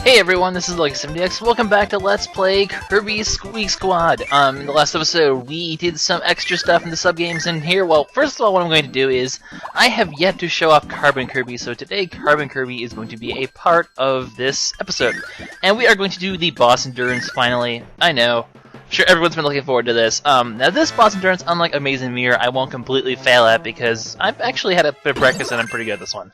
Hey everyone, this is LuckySevenDX. Welcome back to Let's Play Kirby Squeak Squad. In the last episode, we did some extra stuff in the sub-games, and here, well, first of all, what I'm going to do is, I have yet to show off Carbon Kirby, so today, Carbon Kirby is going to be a part of this episode. And we are going to do the boss endurance, finally. I know. I'm sure everyone's been looking forward to this. Now this boss endurance, unlike Amazing Mirror, I won't completely fail at, because I've actually had a bit of practice and I'm pretty good at this one.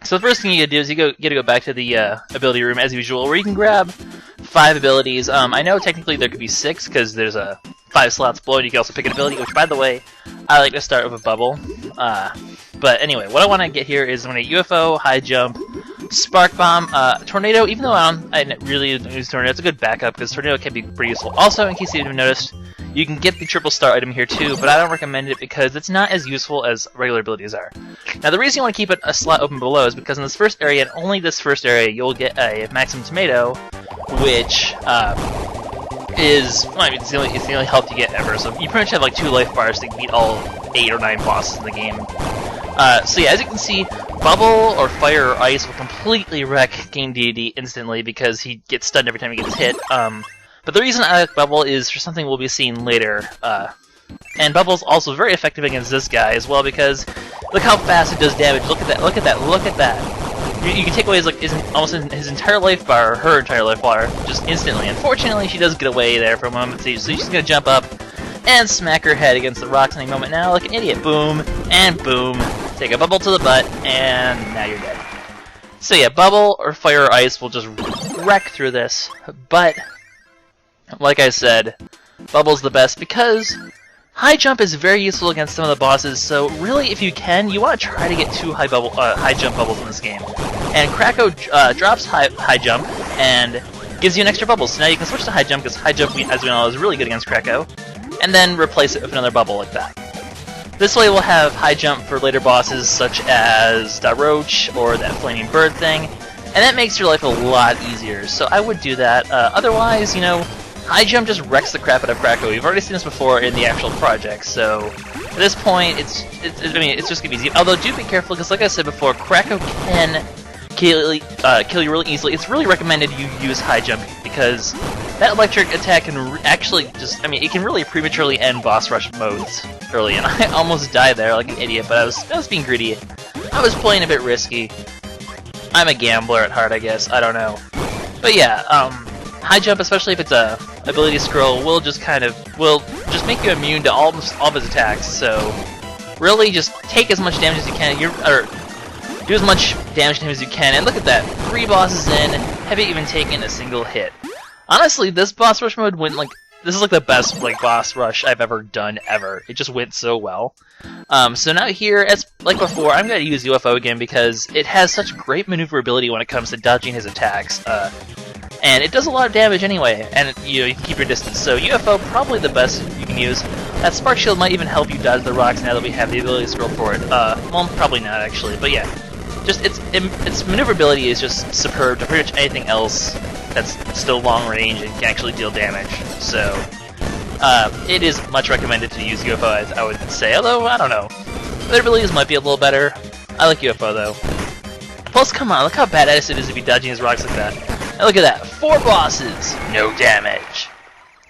So the first thing you gotta do is you gotta go back to the ability room as usual, where you can grab 5 abilities. I know technically there could be 6 because there's 5 slots below, and you can also pick an ability. Which, by the way, I like to start with a bubble. But anyway, what I want to get here is I'm gonna UFO, high jump, spark bomb, tornado. Even though I didn't really use tornado, it's a good backup because tornado can be pretty useful. Also, in case you haven't noticed, you can get the triple star item here too, but I don't recommend it because it's not as useful as regular abilities are. Now the reason you want to keep a slot open below is because in this first area, and only this first area, you'll get a maximum tomato, which is, well, I mean, it's the only health you get ever. So you pretty much have like 2 life bars to beat all 8 or 9 bosses in the game. So yeah, as you can see, bubble or fire or ice will completely wreck Game Dedede instantly because he gets stunned every time he gets hit. But the reason I like Bubble is for something we'll be seeing later. And Bubble's also very effective against this guy as well because look how fast it does damage. Look at that! Look at that! Look at that! You can take away almost his entire life bar, or her entire life bar, just instantly. Unfortunately, she does get away there for a moment, so she's gonna jump up and smack her head against the rocks any moment now, like an idiot. Boom and boom. Take a bubble to the butt, and now you're dead. So yeah, Bubble or Fire or Ice will just wreck through this, but like I said, Bubble's the best because high jump is very useful against some of the bosses. So really, if you can, you want to try to get 2 high jump bubbles in this game. And Kracko drops high jump and gives you an extra bubble. So now you can switch to high jump because high jump, as we know, is really good against Kracko, and then replace it with another bubble like that. This way, we'll have high jump for later bosses such as the Roach or that flaming bird thing, and that makes your life a lot easier. So I would do that. Otherwise, you know, high jump just wrecks the crap out of Kracko. We've already seen this before in the actual project, so at this point, it's just gonna be easy. Although do be careful, because like I said before, Kracko can kill you really easily. It's really recommended you use high jump because that electric attack can actually just, it can really prematurely end boss rush modes early. And I almost died there like an idiot, but I was being greedy. I was playing a bit risky. I'm a gambler at heart, I guess. I don't know, but yeah. High jump, especially if it's a ability scroll, will just make you immune to all of his attacks. So really, just take as much damage as you can. Do as much damage to him as you can. And look at that, 3 bosses in, haven't even taken a single hit. Honestly, this boss rush mode went this is the best boss rush I've ever done ever. It just went so well. So now here, as like before, I'm gonna use UFO again because it has such great maneuverability when it comes to dodging his attacks. And it does a lot of damage anyway, and you can keep your distance. So UFO, probably the best you can use. That Spark Shield might even help you dodge the rocks now that we have the ability to scroll for it. Well, probably not actually, but yeah. Just its maneuverability is just superb to pretty much anything else that's still long range and can actually deal damage. So it is much recommended to use UFO, as I would say. Although I don't know, their abilities might be a little better. I like UFO though. Plus, come on, look how badass it is to be dodging his rocks like that. And look at that, 4 bosses, no damage.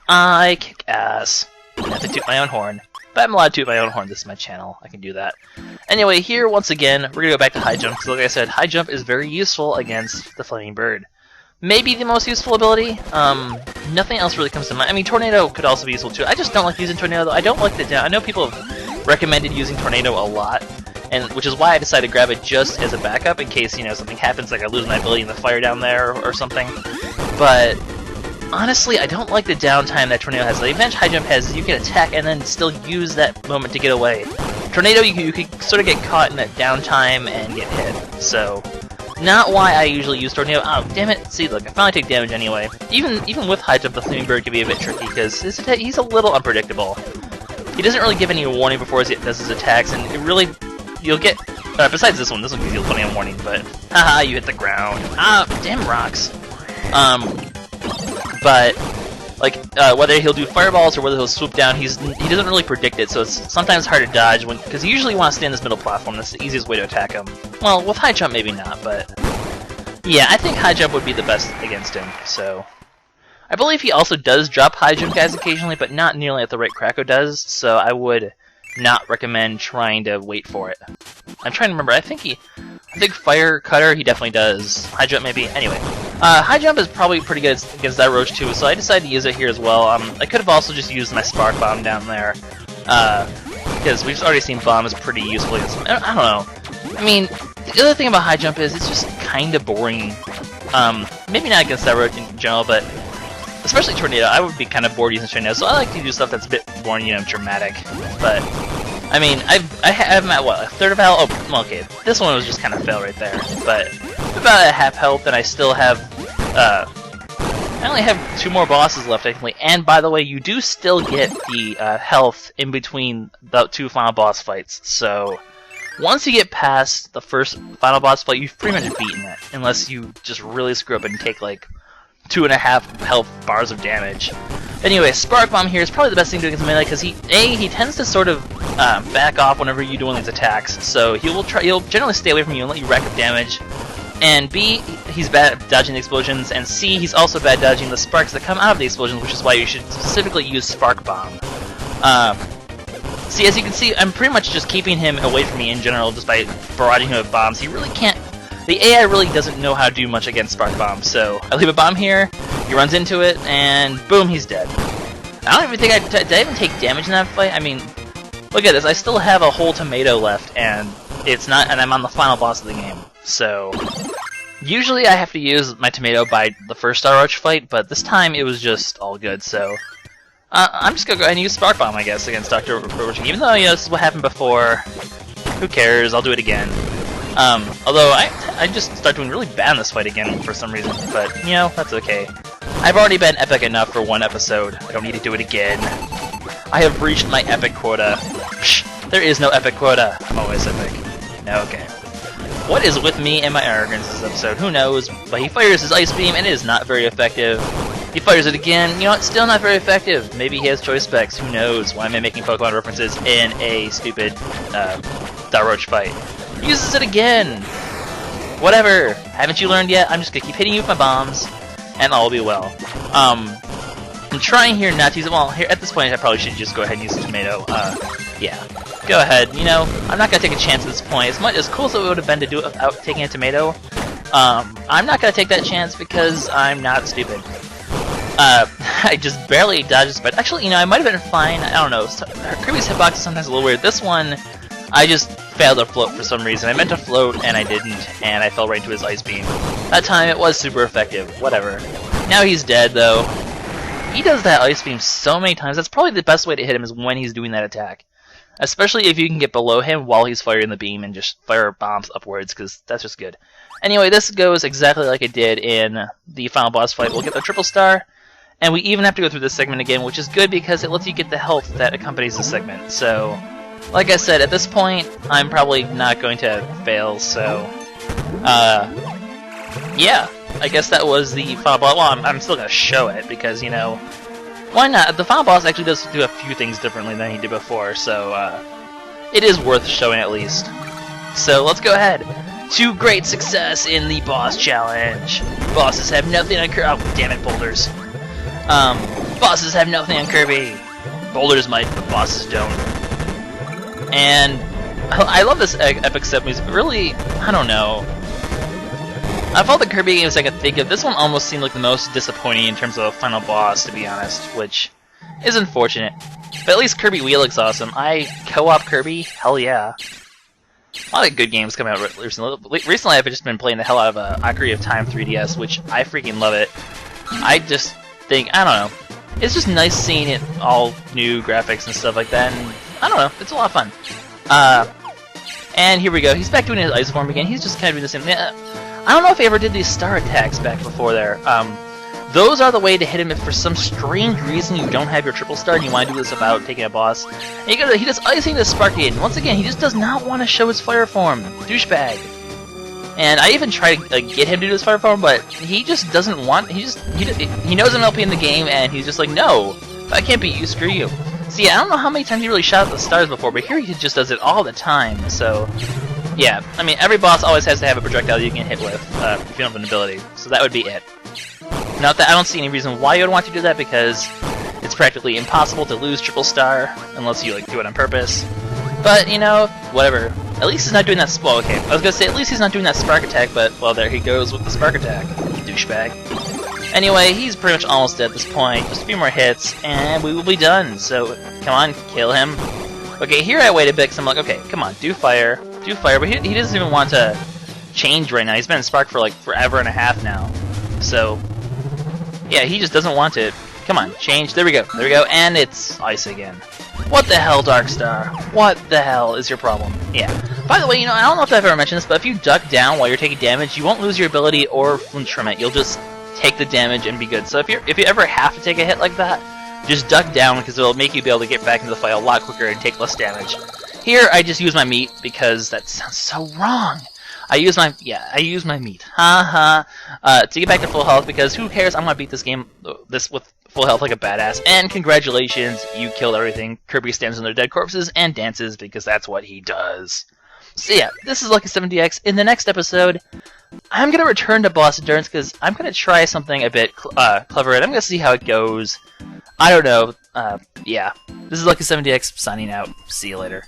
I kick ass. I have to toot my own horn. But I'm allowed to toot my own horn, this is my channel, I can do that. Anyway, here, once again, we're gonna go back to high jump, because like I said, high jump is very useful against the flaming bird. Maybe the most useful ability, nothing else really comes to mind. Tornado could also be useful too. I just don't like using tornado though. I don't like the down. I know people have recommended using tornado a lot, and which is why I decided to grab it just as a backup in case, something happens, like I lose my ability in the fire down there or something. But honestly, I don't like the downtime that Tornado has. The advantage high jump has is you can attack and then still use that moment to get away. Tornado, you can sort of get caught in that downtime and get hit. So, not why I usually use Tornado. Oh, damn it. See, look, I finally take damage anyway. Even with high jump, the Flaming Bird can be a bit tricky because he's a little unpredictable. He doesn't really give any warning before he does his attacks, and it really, you'll get, besides this one gives you plenty of warning, but, haha, you hit the ground. Ah, damn rocks. But whether he'll do fireballs or whether he'll swoop down, he doesn't really predict it, so it's sometimes hard to dodge because you usually want to stay in this middle platform. That's the easiest way to attack him. Well, with high jump maybe not, but Yeah, I think high jump would be the best against him, so... I believe he also does drop high jump guys occasionally, but not nearly at the rate Krako does, so I would not recommend trying to wait for it. I'm trying to remember, I think Fire Cutter, he definitely does. High jump maybe? Anyway. High jump is probably pretty good against that Roach too, so I decided to use it here as well. I could have also just used my Spark Bomb down there, because we've already seen Bomb is pretty useful against him. I don't know. I mean, the other thing about high jump is it's just kind of boring. Maybe not against that Roach in general, but especially Tornado, I would be kind of bored using Tornado, so I like to do stuff that's a bit more, you know, dramatic. But, I mean, I'm at, what, a third of health? Oh, well, okay, this one was just kind of fail right there. But, about at half health, and I still have, I only have 2 more bosses left, technically. And, by the way, you do still get the, health in between the 2 final boss fights. So, once you get past the first final boss fight, you've pretty much beaten it. Unless you just really screw up and take, like, 2.5 health bars of damage. Anyway, Spark Bomb here is probably the best thing to do against melee because he tends to sort of back off whenever you do one of these attacks. So he'll generally stay away from you and let you rack up damage. And B, he's bad at dodging the explosions, and C, he's also bad at dodging the sparks that come out of the explosions, which is why you should specifically use Spark Bomb. See, as you can see, I'm pretty much just keeping him away from me in general just by barraging him with bombs. He really can't. The AI really doesn't know how to do much against Spark Bomb, so I leave a bomb here, he runs into it, and boom, he's dead. I don't even think did I even take damage in that fight? I mean, look at this, I still have a whole tomato left, and I'm on the final boss of the game. So, usually I have to use my tomato by the first Star Roach fight, but this time it was just all good, so... I'm just gonna go ahead and use Spark Bomb, I guess, against Dr. Roach. Even though, you know, this is what happened before, who cares, I'll do it again. Although I just start doing really bad in this fight again for some reason, but, you know, that's okay. I've already been epic enough for one episode, I don't need to do it again. I have reached my epic quota. Psh, there is no epic quota, I'm always epic. Okay. What is with me and my arrogance this episode? Who knows, but he fires his Ice Beam and it is not very effective. He fires it again, you know, it's still not very effective. Maybe he has choice specs, who knows? Why am I making Pokemon references in a stupid, Roach fight? Uses it again! Whatever! Haven't you learned yet? I'm just gonna keep hitting you with my bombs, and all will be well. I'm trying here not to use it. Well, here at this point I probably should just go ahead and use the tomato. Yeah. Go ahead, you know, I'm not gonna take a chance at this point. As cool as it would have been to do it without taking a tomato, I'm not gonna take that chance because I'm not stupid. I just barely dodged, but actually, you know, I might have been fine. I don't know. Kirby's hitbox is sometimes a little weird. This one, I just failed to float for some reason. I meant to float, and I didn't, and I fell right into his Ice Beam. That time, it was super effective. Whatever. Now he's dead, though. He does that Ice Beam so many times. That's probably the best way to hit him is when he's doing that attack. Especially if you can get below him while he's firing the beam and just fire bombs upwards, because that's just good. Anyway, this goes exactly like it did in the final boss fight. We'll get the triple star, and we even have to go through this segment again, which is good because it lets you get the health that accompanies the segment. So, like I said, at this point, I'm probably not going to fail, so... yeah, I guess that was the final boss. Well, I'm still going to show it, because, you know, why not? The final boss actually does do a few things differently than he did before, so, it is worth showing at least. So, let's go ahead. To great success in the boss challenge. Bosses have nothing on Kirby. Oh, damn it, boulders. Bosses have nothing on Kirby. Boulders might, but bosses don't. And I love this epic step music, but really, I don't know. Of all the Kirby games I could think of, this one almost seemed like the most disappointing in terms of a final boss, to be honest, which is unfortunate. But at least Kirby Wheel looks awesome. Co-op Kirby? Hell yeah. A lot of good games come out recently. Recently I've just been playing the hell out of Ocarina of Time 3DS, which I freaking love it. I just think, I don't know, it's just nice seeing it all new graphics and stuff like that, and I don't know, it's a lot of fun. And here we go, he's back doing his ice form again. He's just kind of doing the same thing. I don't know if he ever did these star attacks back before there. Those are the way to hit him if for some strange reason you don't have your triple star and you want to do this without taking a boss. And he does icing the Sparky, and once again, he just does not want to show his fire form. Douchebag. And I even try to get him to do his fire form, but he just doesn't want. He knows I'm LP in the game, and he's just like, no, if I can't beat you, screw you. See, I don't know how many times he really shot at the stars before, but here he just does it all the time. So, Yeah, I mean, every boss always has to have a projectile you can hit with if you don't have an ability, so that would be it. Not that I don't see any reason why you would want to do that, because it's practically impossible to lose triple star unless you like do it on purpose. But, you know, whatever. At least he's not doing that. Well, okay, I was gonna say at least he's not doing that spark attack, but well, there he goes with the spark attack, douchebag. Anyway, he's pretty much almost dead at this point. Just a few more hits, and we will be done. So, come on, kill him. Okay, here I waited a bit, because I'm like, okay, come on, do fire, but he doesn't even want to change right now. He's been in Spark for like forever and a half now. So, yeah, he just doesn't want to. Come on, change. There we go, and it's ice again. What the hell, Darkstar? What the hell is your problem? Yeah. By the way, you know, I don't know if I've ever mentioned this, but if you duck down while you're taking damage, you won't lose your ability or flinch from it. You'll just take the damage and be good. So if you ever have to take a hit like that, just duck down, because it'll make you be able to get back into the fight a lot quicker and take less damage. Here, I just use my meat, because that sounds so wrong. I use my meat. To get back to full health, because who cares? I'm gonna beat this game with full health like a badass. And congratulations, you killed everything. Kirby stands on their dead corpses and dances, because that's what he does. So yeah, this is LuckySevenDX. In the next episode, I'm gonna return to Boss Endurance, because I'm gonna try something a bit clever, and I'm gonna see how it goes. I don't know. Yeah. This is LuckySevenDX signing out. See you later.